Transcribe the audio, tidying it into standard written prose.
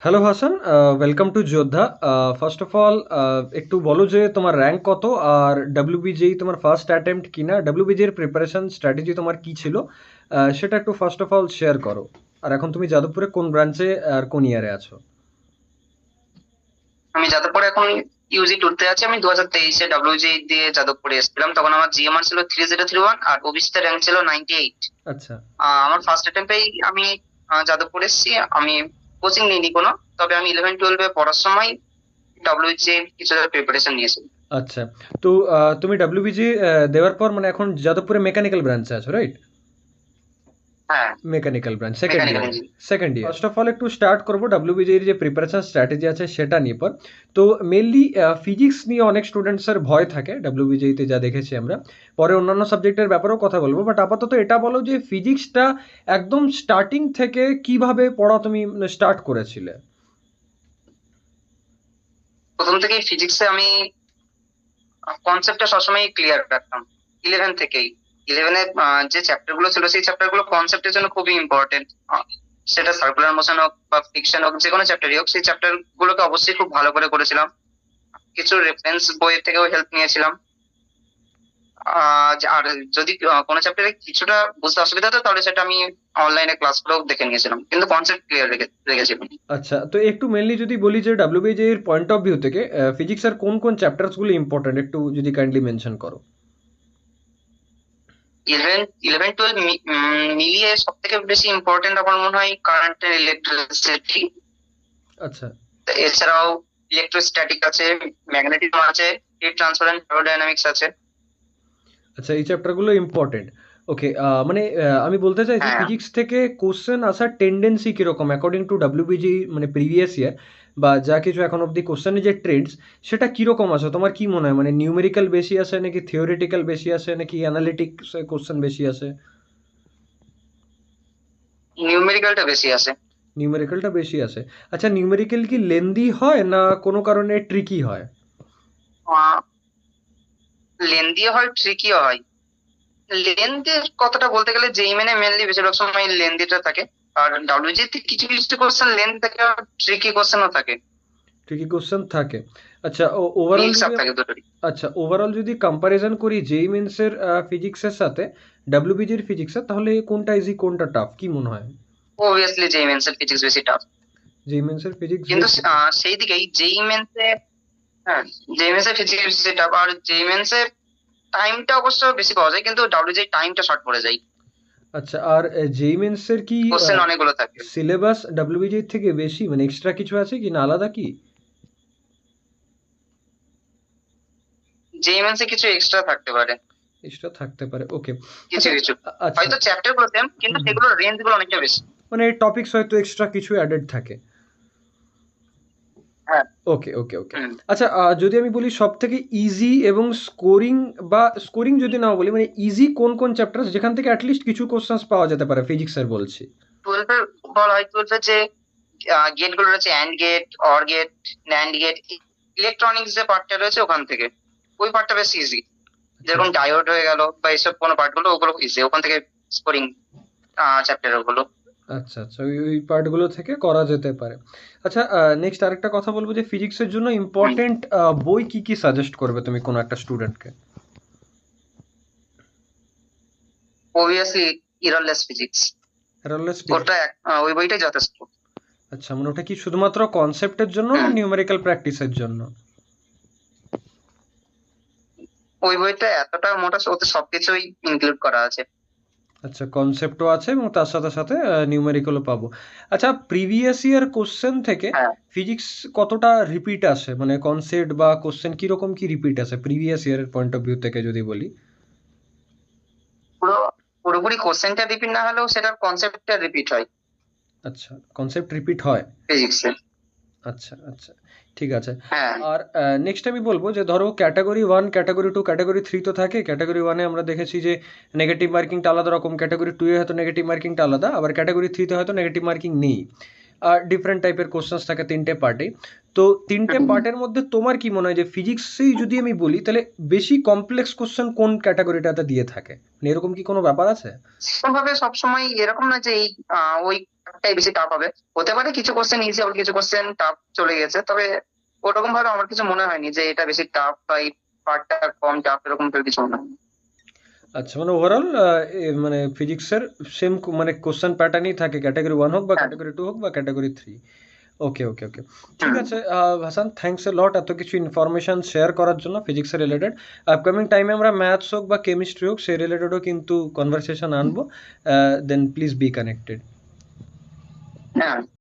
Hello Hasan, welcome to যোদ্ধা। First of all একটু বলো যে তোমার র্যাঙ্ক কত, আর ডাব্লিউবিজেই তোমার ফার্স্ট অ্যাটেম্প্ট কিনা, ডাব্লিউবিজি এর প্রিপারেশন স্ট্র্যাটেজি তোমার কি ছিল, সেটা একটু ফার্স্ট অফ অল শেয়ার করো। আর এখন তুমি যাদবপুরে কোন ব্রাঞ্চে আর কোন ইয়ারে আছো? আমি যাদবপুরে এখন ইউজি টুতে আছি। আমি 2023-এ ডাব্লিউজি দিয়ে যাদবপুরে এসেছিলাম। তখন আমার জিএমআর ছিল 3031 আর ওবিসি র্যাঙ্ক ছিল 98। আচ্ছা। আমার ফার্স্ট অ্যাটেম্পেই আমি যাদবপুর এসেছি। আমি কোচিং নিইনি কোনো, তবে আমি 11-12-এ পড়ার সময় ডাব্লিউজি কিছু প্রিপারেশন নিয়েছি। আচ্ছা, তো তুমি ডাব্লিউবিজি দেওয়ার পর মানে এখন যাদবপুরে মেকানিক্যাল ব্রাঞ্চে আছো, রাইট? হ্যাঁ, মেকানিক্যাল ব্রাঞ্চ সেকেন্ড মেকানিক্যাল ইয়ারে। Engineering. Second year first of all একটু স্টার্ট করবো ডাব্লিউবিজি এর যে প্রিপারেশন স্ট্র্যাটেজি আছে সেটা নিয়ে পর। তো মেনলি ফিজিক্স নিয়ে অনেক স্টুডেন্টসের ভয় থাকে ডাব্লিউবিজিতে, যা দেখেছি আমরা। পরে অন্যান্য সাবজেক্টের ব্যাপারেও কথা বলবো, বাট আপাতত এটা বলো যে ফিজিক্সটা একদম স্টার্টিং থেকে কিভাবে পড়া তুমি স্টার্ট করেছিলে? প্রথম থেকেই ফিজিক্সে আমি কনসেপ্টটা সবসময় ক্লিয়ার রাখতাম। 11 থেকেই, 11-এ যে চ্যাপ্টার গুলো ছিল সেই চ্যাপ্টার গুলো কনসেপ্টের জন্য খুবই ইম্পর্টেন্ট। সেটা সার্কুলার মোশন হোক বা ফ্রিকশন হোক, যে কোনো চ্যাপ্টারই হোক, সেই চ্যাপ্টার গুলোকে অবশ্যই খুব ভালো করে করেছিলাম। কিছু রেফারেন্স বইয়ের থেকেও হেল্প নিয়েছিলাম। আর যদি কোনো চ্যাপ্টারে কিছুটা বুঝতে অসুবিধা হতো তাহলে সেটা আমি অনলাইনে ক্লাস করেও দেখে নিয়েছিলাম, কিন্তু কনসেপ্ট ক্লিয়ার রেখেছিলাম। আচ্ছা, তো একটু মেনলি যদি বলি যে ডাব্লিউবিজি এর পয়েন্ট অফ ভিউ থেকে ফিজিক্সের কোন কোন চ্যাপ্টারসগুলো ইম্পর্টেন্ট একটু যদি কাইন্ডলি মেনশন করো। 11-12 মিলিয়ে সব থেকে বেশি ইম্পর্টেন্ট আমার মনে হয় কারেন্ট এন্ড ইলেকট্রিসিটি। আচ্ছা। এছাড়াও ইলেকট্রোস্ট্যাটিক আছে, ম্যাগনেটিজম আছে, হিট ট্রান্সফার এন্ড ডাইনামিক্স আছে। আচ্ছা, এই চ্যাপ্টারগুলো ইম্পর্টেন্ট। ওকে, মানে আমি বলতে চাইছি হ্যাঁ, ফিজিক্স থেকে কোশ্চেন আসার টেন্ডেন্সি কিরকম অ্যাকর্ডিং টু ডাব্লিউবিজি, মানে প্রিভিয়াস ইয়ার বা যা কিছু এখন অব্দি কোশ্চেনের যে ট্রেন্ডস, সেটা কিরকম আছে তোমার কি মনে হয়? মানে নিউমেরিক্যাল বেশি আসে নাকি থিওরিটিক্যাল বেশি আসে নাকি অ্যানালিটিক্স কোশ্চেন বেশি আসে? নিউমেরিক্যালটা বেশি আছে। নিউমেরিক্যালটা বেশি আসে। আচ্ছা, নিউমেরিক্যাল কি লেন্দি হয় না কোনো কারণে ট্রিকি হয়? লেন্দিও হয়, ট্রিকিও হয়। লেন্থের কথাটা বলতে গেলে যেই মেনে মেনলি বেশিরভাগ সময় লেন্দিটা থাকে। আর ডাব্লিউজি তে কিছু কিছু কোশ্চেন লেন্থ থাকে আর ট্রিকি কোশ্চেনও থাকে। ট্রিকি কোশ্চেন থাকে। আচ্ছা, ওভারঅল মিক্স আপ যদি থাকে দুটোরই। আচ্ছা, ওভারঅল যদি কম্পারিজন করি জেই মেন্সের ফিজিক্সের সাথে ডাব্লিউবিজির ফিজিক্সের, তাহলে কোনটা ইজি কোনটা টাফ কি মনে হয়? অবভিয়াসলি যেই মেন্সের ফিজিক্স বেশি টাফ। জেই মেন্সের ফিজিক্স কিন্তু বেশি tough। সেই দিকেই যেই মেন্সে, হ্যাঁ, যেই মেন্সের ফিজিক্স বেশি টাফ। আর যেই মেন্সে টাইমটা অবশ্য বেশি পাওয়া যায়, কিন্তু ডাব্লিউজি টাইমটা শর্ট পড়ে যায়। আচ্ছা, আর জেই মেন্সের কি কোশ্চেন অনেকগুলো থাকে। সিলেবাস ডাব্লিউবিজির থেকে বেশি, মানে এক্সট্রা কিছু আছে কি না আলাদা কি? যেই মেন্সে কিছু এক্সট্রা থাকতে পারে, এক্সট্রা থাকতে পারে, ওকে। কিছু আচ্ছা। কিছু। আচ্ছা। হয়তো চ্যাপ্টার গুলো সেম, কিন্তু হুম হুম। সেগুলোর রেঞ্জ গুলো অনেকটা বেশি। মানে টপিকস হয়তো এক্সট্রা কিছু অ্যাডেড থাকে। হ্যাঁ। ওকে ওকে ওকে। হুম। আচ্ছা, যদি আমি বলি সব থেকে ইজি এবং স্কোরিং, বা স্কোরিং যদি না বলি মানে ইজি কোন কোন চ্যাপ্টার যেখান থেকে অ্যাটলিস্ট কিছু কোশ্চেন্স পাওয়া যেতে পারে ফিজিক্সের বলছি। টুয়েলভে বলা হয়, টুয়েলভে যে গেট গুলো রয়েছে, and gate, or gate, nand gate, electronics যে পার্টটা রয়েছে ওখান থেকে, ওই পার্টটা বেশি ইজি। আচ্ছা যেরকম ডায়োড হয়ে গেল বা এইসব কোনো পার্ট গুলো, ওগুলো ইজি, ওখান থেকে স্কোরিং চ্যাপ্টার ওগুলো। আচ্ছা আচ্ছা, ওই ওই পার্টগুলো থেকে করা যেতে পারে। আচ্ছা, নেক্সট আরেকটা কথা বলবো যে ফিজিক্সের জন্য ইম্পর্টেন্ট বই কি কি সাজেস্ট করবে তুমি কোনো একটা স্টুডেন্টকে? Obviously errorless physics. Errorless physics. ওটা ওই বইটাই যথেষ্ট। আচ্ছা, মানে ওটা কি শুধুমাত্র কনসেপ্টের জন্য না হুম। নিউমেরিক্যাল প্র্যাকটিসের জন্য? ওই বইটা এতটা মোটা, ওতে সবকিছুই ইনক্লুড করা আছে। আচ্ছা, কনসেপ্টও আছে এবং তার সাথে সাথে নিউমেরিক্যালও পাবো। আচ্ছা, প্রিভিয়াস ইয়ার কোশ্চেন থেকে হ্যাঁ, ফিজিক্স কতটা রিপিট আসে, মানে কনসেপ্ট বা কোশ্চেন কিরকম কি রিপিট আসে প্রিভিয়াস ইয়ারের পয়েন্ট অফ ভিউ থেকে যদি বলি? পুরো পুরোপুরি কোশ্চেনটা রিপিট না হলেও সেটার কনসেপ্টটা রিপিট হয় আচ্ছা, কনসেপ্ট রিপিট হয়। ফিজিক্সে। আচ্ছা আচ্ছা, ঠিক আছে। হ্যাঁ। আর নেক্সট আমি বলবো যে ধরো category one, category two, category three তো থাকে। ক্যাটাগরি ওয়ানে আমরা দেখেছি যে নেগেটিভ মার্কিংটা আলাদা রকম, ক্যাটাগরি টু এ হয়তো নেগেটিভ মার্কিংটা আলাদা, আবার ক্যাটাগরি থ্রিতে হয়তো নেগেটিভ মার্কিং নেই। ডিফারেন্ট টাইপের কোশ্চেন্স থাকে 3টে পার্টে। তো 3টে পার্টের মধ্যে তোমার কি মনে হয় যে ফিজিক্সেই যদি আমি বলি তাহলে বেশি কমপ্লেক্স কোশ্চেন কোন ক্যাটাগরিটাতে দিয়ে থাকে? মানে এরকম কি কোনো ব্যাপার আছে? সেরকম ভাবে সবসময় এরকম না যে এই ওই পার্টটাই বেশি টাফ হবে। হতে পারে কিছু কোশ্চেন ইজি আবার কিছু কোশ্চেন টাফ চলে গেছে, তবে ওরকম ভাবে আমার কিছু মনে হয়নি যে এটা বেশি টাফ বা এই পার্টটা কম টাফ, এরকম তো কিছু মনে হয়নি। আচ্ছা, মানে ওভারঅল মানে ফিজিক্সের সেম মানে কোশ্চেন প্যাটার্নই থাকে, ক্যাটাগরি 1 হোক বা হ্যাঁ। ক্যাটাগরি 2 হোক বা ক্যাটাগরি 3। ওকে, ওকে, ওকে। ঠিক হুম। আছে হাসান, থ্যাঙ্কস এ লট এত কিছু ইনফরমেশন শেয়ার করার জন্য ফিজিক্সের রিলেটেড। আপকামিং টাইমে আমরা ম্যাথস হোক বা কেমিস্ট্রি হোক সেই রিলেটেডও কিন্তু কনভারসেশন আনবো। দেন প্লিজ বি কানেক্টেড। হ্যাঁ।